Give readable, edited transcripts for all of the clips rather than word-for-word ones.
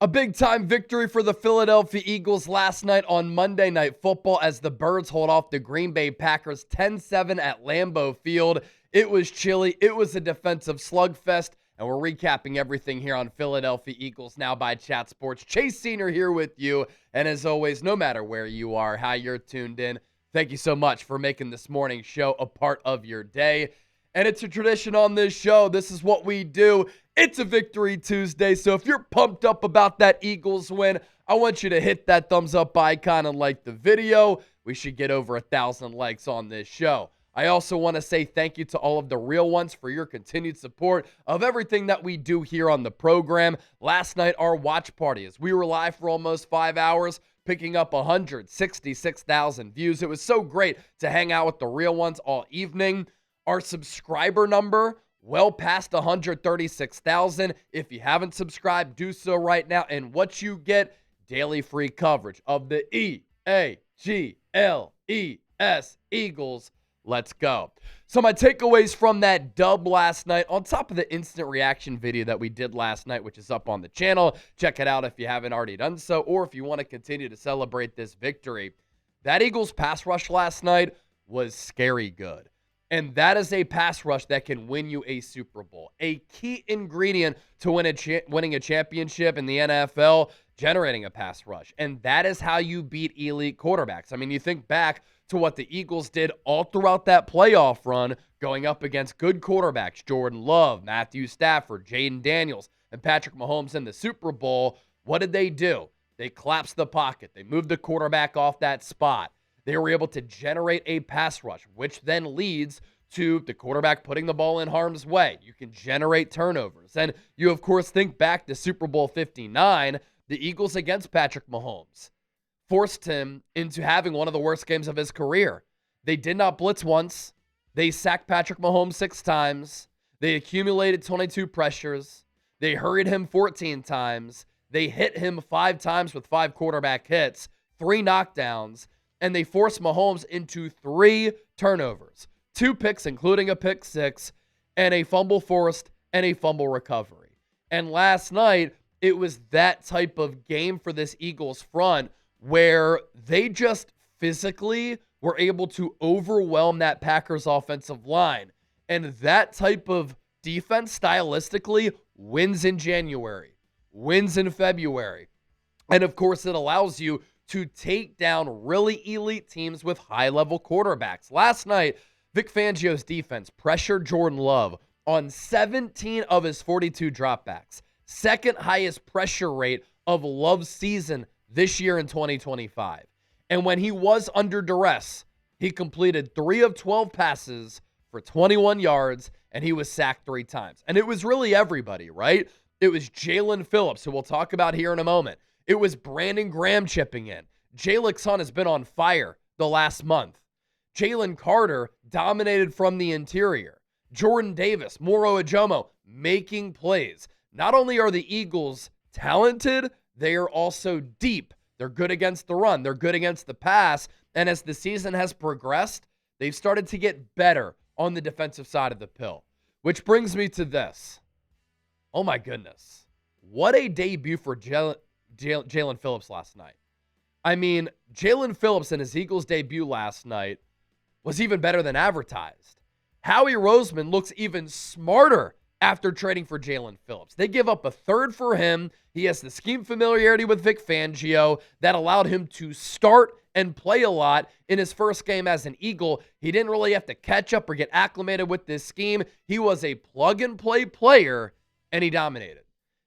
A big-time victory for the Philadelphia Eagles last night on Monday Night Football as the Birds hold off the Green Bay Packers 10-7 at Lambeau Field. It was chilly. It was a defensive slugfest, and we're recapping everything here on Philadelphia Eagles Now by Chat Sports. Chase Senior here with you, and as always, no matter where you are, how you're tuned in, thank you so much for making this morning's show a part of your day. And it's a tradition on this show. This is what we do. It's a Victory Tuesday, so if you're pumped up about that Eagles win, I want you to hit that thumbs up icon and like the video. We should get over 1,000 likes on this show. I also want to say thank you to all of the real ones for your continued support of everything that we do here on the program. Last night, our watch party, as we were live for almost 5 hours, picking up 166,000 views. It was so great to hang out with the real ones all evening. Our subscriber number, well past 136,000. If you haven't subscribed, do so right now. And what you get, daily free coverage of the E-A-G-L-E-S Eagles. Let's go. So my takeaways from that dub last night, on top of the instant reaction video that we did last night, which is up on the channel. Check it out if you haven't already done so, or if you want to continue to celebrate this victory. That Eagles pass rush last night was scary good. And that is a pass rush that can win you a Super Bowl. A key ingredient to winning a championship in the NFL, generating a pass rush. And that is how you beat elite quarterbacks. I mean, you think back to what the Eagles did all throughout that playoff run, going up against good quarterbacks, Jordan Love, Matthew Stafford, Jaden Daniels, and Patrick Mahomes in the Super Bowl. What did they do? They collapsed the pocket. They moved the quarterback off that spot. They were able to generate a pass rush, which then leads to the quarterback putting the ball in harm's way. You can generate turnovers. And you, of course, think back to Super Bowl 59, the Eagles against Patrick Mahomes forced him into having one of the worst games of his career. They did not blitz once. They sacked Patrick Mahomes 6 times. They accumulated 22 pressures. They hurried him 14 times. They hit him 5 times with 5 quarterback hits, 3 knockdowns, and they forced Mahomes into 3 turnovers, 2 picks, including a pick 6, and a fumble forced and a fumble recovery. And last night, it was that type of game for this Eagles front where they just physically were able to overwhelm that Packers offensive line. And that type of defense stylistically wins in January, wins in February. And of course, it allows you to take down really elite teams with high-level quarterbacks. Last night, Vic Fangio's defense pressured Jordan Love on 17 of his 42 dropbacks. Second highest pressure rate of Love's season this year in 2025. And when he was under duress, he completed 3 of 12 passes for 21 yards, and he was sacked 3 times. And it was really everybody, right? It was Jaelan Phillips, who we'll talk about here in a moment. It was Brandon Graham chipping in. Jalen Hurts has been on fire the last month. Jalen Carter dominated from the interior. Jordan Davis, Moro Ajomo, making plays. Not only are the Eagles talented, they are also deep. They're good against the run. They're good against the pass. And as the season has progressed, they've started to get better on the defensive side of the pill. Which brings me to this. Oh my goodness. What a debut for Jaelan Phillips last night. I mean, Jaelan Phillips in his Eagles debut last night was even better than advertised. Howie Roseman looks even smarter after trading for Jaelan Phillips. They give up a 3rd for him. He has the scheme familiarity with Vic Fangio that allowed him to start and play a lot in his first game as an Eagle. He didn't really have to catch up or get acclimated with this scheme. He was a plug-and-play player, and he dominated.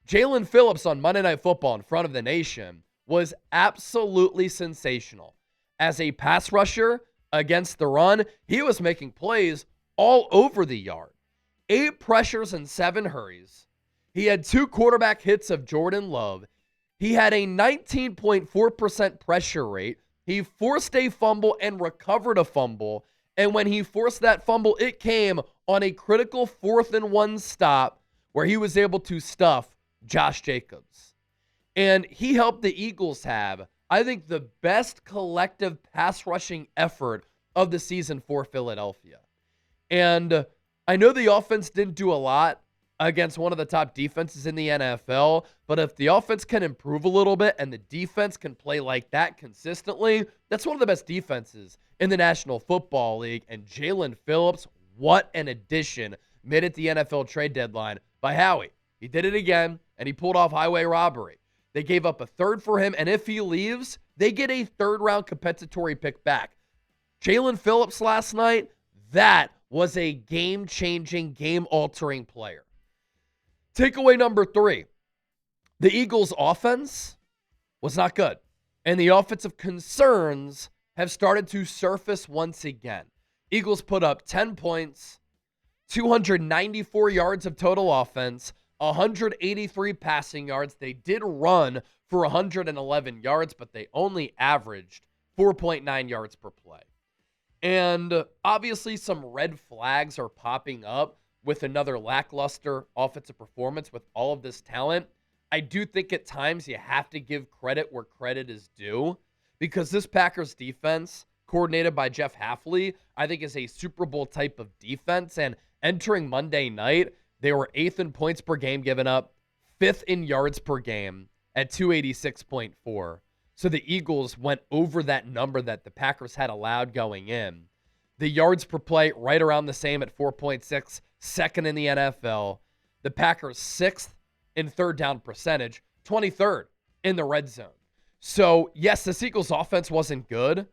Jaelan Phillips on Monday Night Football in front of the nation was absolutely sensational. As a pass rusher against the run, he was making plays all over the yard. 8 pressures and 7 hurries. He had 2 quarterback hits of Jordan Love. He had a 19.4% pressure rate. He forced a fumble and recovered a fumble. And when he forced that fumble, it came on a critical 4th and 1 stop where he was able to stuff Josh Jacobs. And he helped the Eagles have, I think, the best collective pass rushing effort of the season for Philadelphia. And I know the offense didn't do a lot, against one of the top defenses in the NFL. But if the offense can improve a little bit and the defense can play like that consistently, that's one of the best defenses in the National Football League. And Jaelan Phillips, what an addition made at the NFL trade deadline by Howie. He did it again, and he pulled off highway robbery. They gave up a third for him, and if he leaves, they get a third-round compensatory pick back. Jaelan Phillips last night, that was a game-changing, game-altering player. Takeaway number 3, the Eagles' offense was not good, and the offensive concerns have started to surface once again. Eagles put up 10 points, 294 yards of total offense, 183 passing yards. They did run for 111 yards, but they only averaged 4.9 yards per play. And obviously some red flags are popping up with another lackluster offensive performance with all of this talent. I do think at times you have to give credit where credit is due, because this Packers defense, coordinated by Jeff Hafley, I think is a Super Bowl type of defense. And entering Monday night, they were 8th in points per game given up, 5th in yards per game at 286.4. So the Eagles went over that number that the Packers had allowed going in. The yards per play right around the same at 4.6, second in the NFL. The Packers 6th in third down percentage, 23rd in the red zone. So yes, the Eagles offense wasn't good,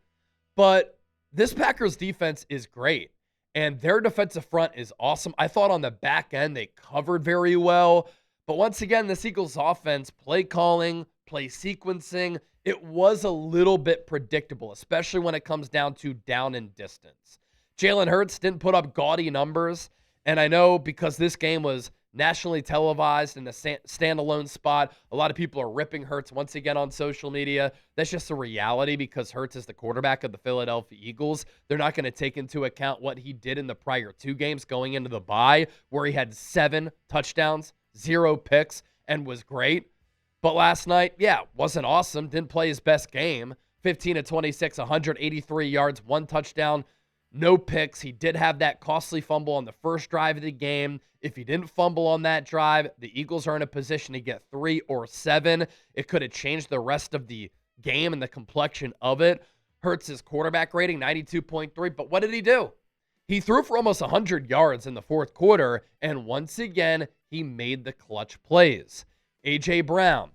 but this Packers defense is great. And their defensive front is awesome. I thought on the back end they covered very well. But once again, the Eagles offense, play calling, play sequencing, it was a little bit predictable, especially when it comes down to down and distance. Jalen Hurts didn't put up gaudy numbers. And I know because this game was nationally televised in a standalone spot, a lot of people are ripping Hurts once again on social media. That's just a reality because Hurts is the quarterback of the Philadelphia Eagles. They're not going to take into account what he did in the prior 2 games going into the bye, where he had 7 touchdowns, 0 picks, and was great. But last night, wasn't awesome. Didn't play his best game. 15 of 26, 183 yards, 1 touchdown, no picks. He did have that costly fumble on the first drive of the game. If he didn't fumble on that drive, the Eagles are in a position to get 3 or 7. It could have changed the rest of the game and the complexion of it. Hurts' quarterback rating, 92.3. But what did he do? He threw for almost 100 yards in the fourth quarter, and once again, he made the clutch plays. A.J. Brown,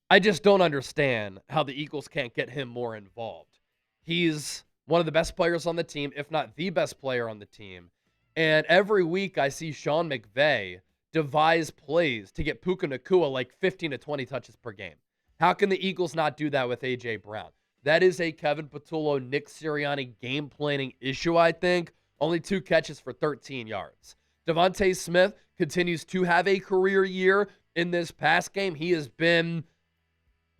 I just don't understand how the Eagles can't get him more involved. He's one of the best players on the team, if not the best player on the team. And every week I see Sean McVay devise plays to get Puka Nacua like 15 to 20 touches per game. How can the Eagles not do that with A.J. Brown? That is a Kevin Patullo, Nick Sirianni game planning issue, I think. Only 2 catches for 13 yards. DeVonta Smith continues to have a career year in this past game. He has been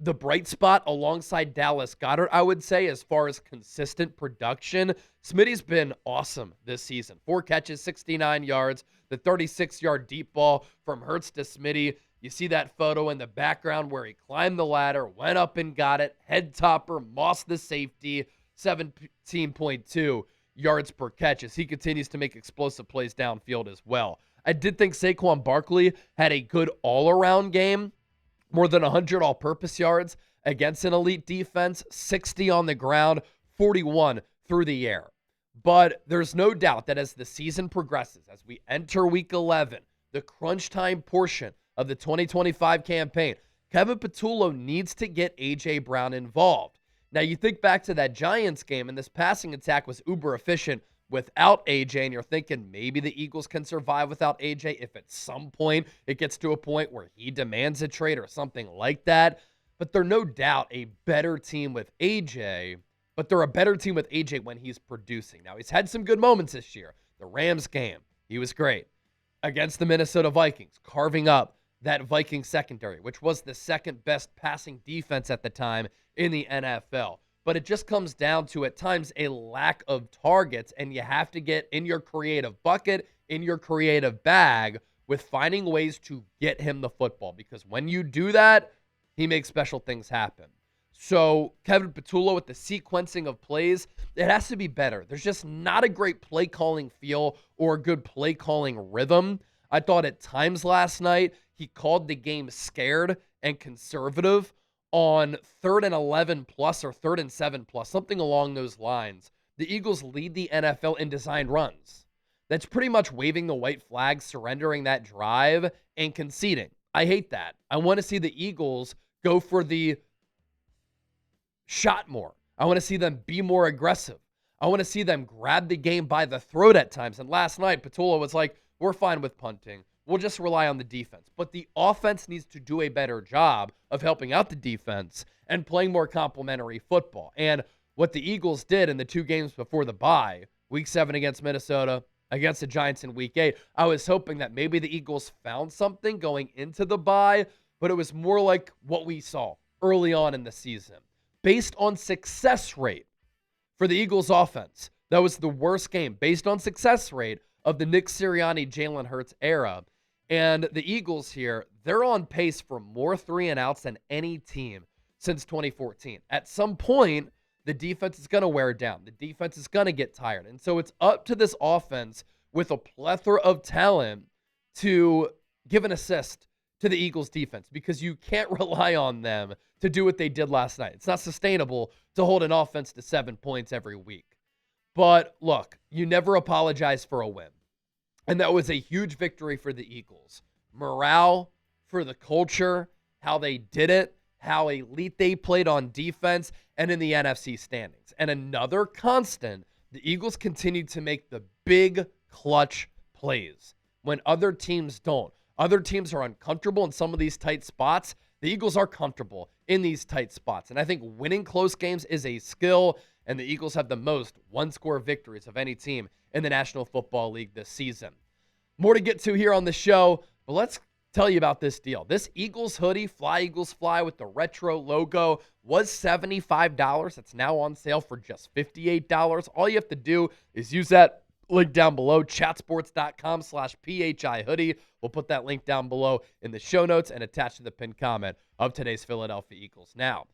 the bright spot alongside Dallas Goedert, I would say, as far as consistent production. Smitty's been awesome this season. 4 catches, 69 yards, the 36-yard deep ball from Hurts to Smitty. You see that photo in the background where he climbed the ladder, went up and got it, head topper, mossed the safety, 17.2 yards per catch as he continues to make explosive plays downfield as well. I did think Saquon Barkley had a good all-around game. More than 100 all-purpose yards against an elite defense, 60 on the ground, 41 through the air. But there's no doubt that as the season progresses, as we enter Week 11, the crunch time portion of the 2025 campaign, Kevin Patullo needs to get A.J. Brown involved. Now, you think back to that Giants game, and this passing attack was uber efficient without A.J., and you're thinking maybe the Eagles can survive without A.J. if at some point it gets to a point where he demands a trade or something like that. But they're no doubt a better team with A.J., but they're a better team with A.J. when he's producing. Now, he's had some good moments this year. The Rams game, he was great. Against the Minnesota Vikings, carving up that Viking secondary, which was the second best passing defense at the time in the NFL. But it just comes down to, at times, a lack of targets, and you have to get in your creative bucket, in your creative bag, with finding ways to get him the football. Because when you do that, he makes special things happen. So Kevin Patullo with the sequencing of plays, it has to be better. There's just not a great play calling feel or a good play calling rhythm. I thought at times last night he called the game scared and conservative on 3rd and 11 plus or 3rd and 7 plus, something along those lines. The Eagles lead the NFL in designed runs. That's pretty much waving the white flag, surrendering that drive, and conceding. I hate that. I want to see the Eagles go for the shot more. I want to see them be more aggressive. I want to see them grab the game by the throat at times. And last night, Patullo was like, we're fine with punting. We'll just rely on the defense. But the offense needs to do a better job of helping out the defense and playing more complementary football. And what the Eagles did in the 2 games before the bye, Week 7 against Minnesota, against the Giants in Week 8, I was hoping that maybe the Eagles found something going into the bye, but it was more like what we saw early on in the season. Based on success rate for the Eagles offense, that was the worst game based on success rate of the Nick Sirianni, Jalen Hurts era. And the Eagles here, they're on pace for more 3-and-outs than any team since 2014. At some point, the defense is going to wear down. The defense is going to get tired. And so it's up to this offense with a plethora of talent to give an assist to the Eagles defense, because you can't rely on them to do what they did last night. It's not sustainable to hold an offense to 7 points every week. But look, you never apologize for a win. And that was a huge victory for the Eagles. Morale, for the culture, how they did it, how elite they played on defense, and in the NFC standings. And another constant, the Eagles continued to make the big clutch plays when other teams don't. Other teams are uncomfortable in some of these tight spots. The Eagles are comfortable in these tight spots. And I think winning close games is a skill, and the Eagles have the most one-score victories of any team in the National Football League this season. More to get to here on the show, but let's tell you about this deal. This Eagles hoodie, Fly Eagles Fly, with the retro logo, was $75. It's now on sale for just $58. All you have to do is use that link down below, chatsports.com/PHI hoodie. We'll put that link down below in the show notes and attached to the pinned comment of today's Philadelphia Eagles. Now,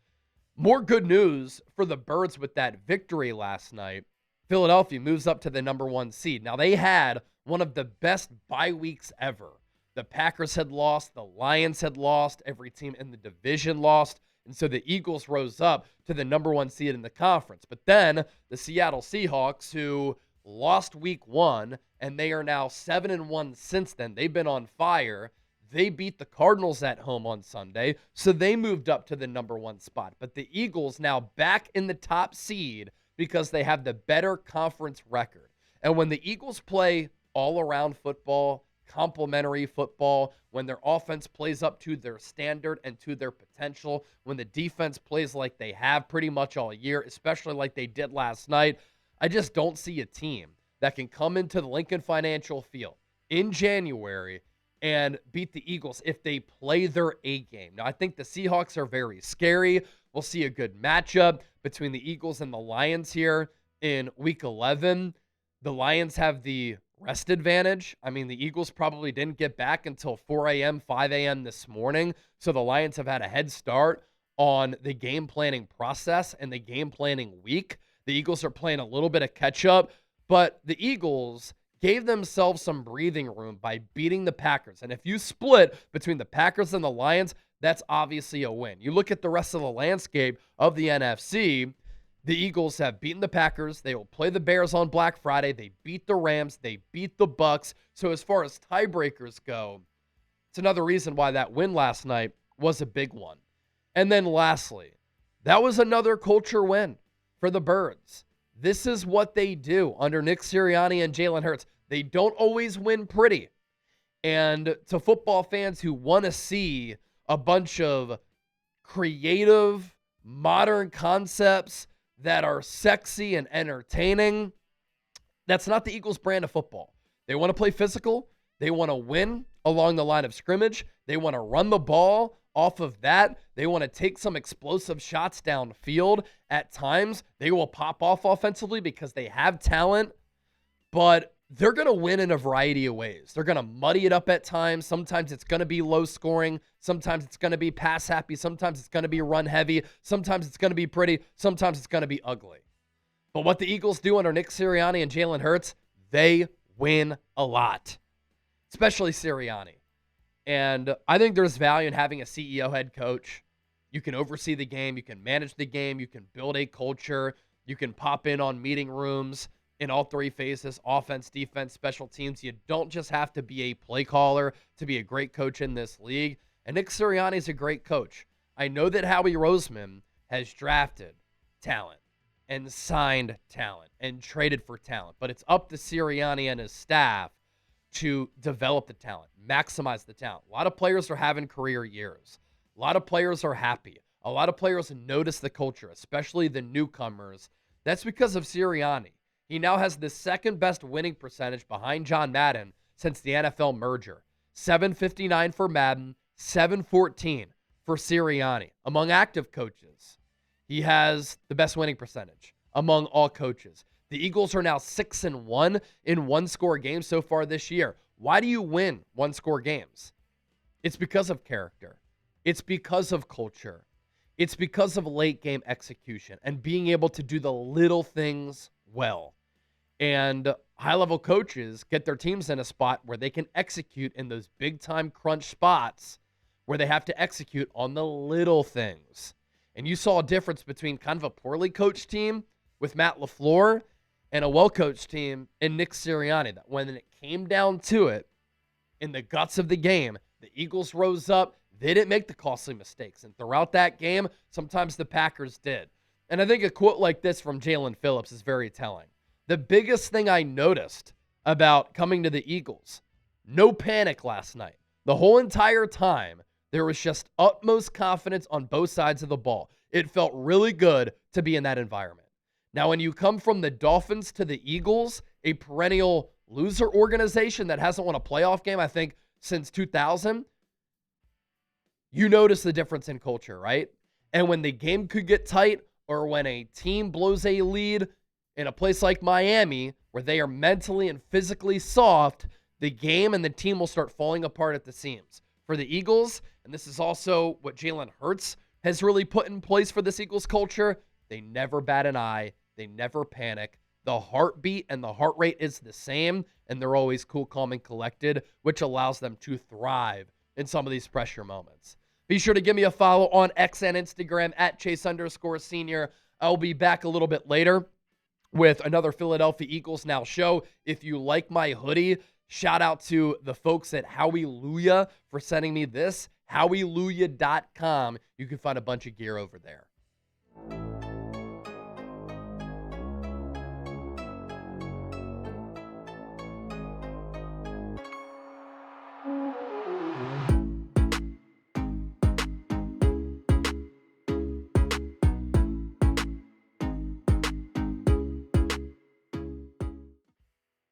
more good news for the Birds with that victory last night. Philadelphia moves up to the number 1 seed. Now, they had one of the best bye weeks ever. The Packers had lost. The Lions had lost. Every team in the division lost. And so the Eagles rose up to the number 1 seed in the conference. But then the Seattle Seahawks, who lost week 1, and they are now 7-1 since then. They've been on fire. They beat the Cardinals at home on Sunday, so they moved up to the number 1 spot. But the Eagles now back in the top seed because they have the better conference record. And when the Eagles play all-around football, complementary football, when their offense plays up to their standard and to their potential, when the defense plays like they have pretty much all year, especially like they did last night, I just don't see a team that can come into the Lincoln Financial Field in January and beat the Eagles if they play their A game. Now, I think the Seahawks are very scary. We'll see a good matchup between the Eagles and the Lions here in Week 11. The Lions have the rest advantage. I mean, the Eagles probably didn't get back until 4 a.m., 5 a.m. this morning, so the Lions have had a head start on the game planning process and the game planning week. The Eagles are playing a little bit of catch-up, but the Eagles gave themselves some breathing room by beating the Packers. And if you split between the Packers and the Lions, that's obviously a win. You look at the rest of the landscape of the NFC, the Eagles have beaten the Packers. They will play the Bears on Black Friday. They beat the Rams. They beat the Bucks. So as far as tiebreakers go, it's another reason why that win last night was a big one. And then lastly, that was another culture win for the Birds. This is what they do under Nick Sirianni and Jalen Hurts. They don't always win pretty. And to football fans who want to see a bunch of creative, modern concepts that are sexy and entertaining, that's not the Eagles' brand of football. They want to play physical. They want to win along the line of scrimmage. They want to run the ball off of that. They want to take some explosive shots downfield. At times, they will pop off offensively because they have talent, but they're going to win in a variety of ways. They're going to muddy it up at times. Sometimes it's going to be low scoring. Sometimes it's going to be pass happy. Sometimes it's going to be run heavy. Sometimes it's going to be pretty. Sometimes it's going to be ugly. But what the Eagles do under Nick Sirianni and Jalen Hurts, they win a lot. especially Sirianni. And I think there's value in having a CEO head coach. You can oversee the game. You can manage the game. You can build a culture. You can pop in on meeting rooms in all three phases, offense, defense, special teams. You don't just have to be a play caller to be a great coach in this league. And Nick Sirianni is a great coach. I know that Howie Roseman has drafted talent and signed talent and traded for talent, but it's up to Sirianni and his staff to develop the talent, maximize the talent. A lot of players are having career years. A lot of players are happy. A lot of players notice the culture, especially the newcomers. That's because of Sirianni. He now has the second best winning percentage behind John Madden since the NFL merger. 759 for Madden, 714 for Sirianni. Among active coaches, he has the best winning percentage among all coaches. The Eagles are now 6-1 in one-score games so far this year. Why do you win one-score games? It's because of character. It's because of culture. It's because of late-game execution and being able to do the little things well. And high-level coaches get their teams in a spot where they can execute in those big-time crunch spots where they have to execute on the little things. And you saw a difference between kind of a poorly coached team with Matt LaFleur and a well-coached team in Nick Sirianni, that when it came down to it, in the guts of the game, the Eagles rose up. They didn't make the costly mistakes. And throughout that game, sometimes the Packers did. And I think a quote like this from Jaelan Phillips is very telling. The biggest thing I noticed about coming to the Eagles, no panic last night. The whole entire time, there was just utmost confidence on both sides of the ball. It felt really good to be in that environment. Now, when you come from the Dolphins to the Eagles, a perennial loser organization that hasn't won a playoff game, I think, since 2000, you notice the difference in culture, right? And when the game could get tight, or when a team blows a lead in a place like Miami, where they are mentally and physically soft, the game and the team will start falling apart at the seams. For the Eagles, and this is also what Jalen Hurts has really put in place for this Eagles culture, they never bat an eye. They never panic. The heartbeat and the heart rate is the same, and they're always cool, calm, and collected, which allows them to thrive in some of these pressure moments. Be sure to give me a follow on X and Instagram at Chase_Senior. I'll be back a little bit later with another Philadelphia Eagles Now show. If you like my hoodie, shout out to the folks at Howieluya for sending me this. Howieluya.com. You can find a bunch of gear over there.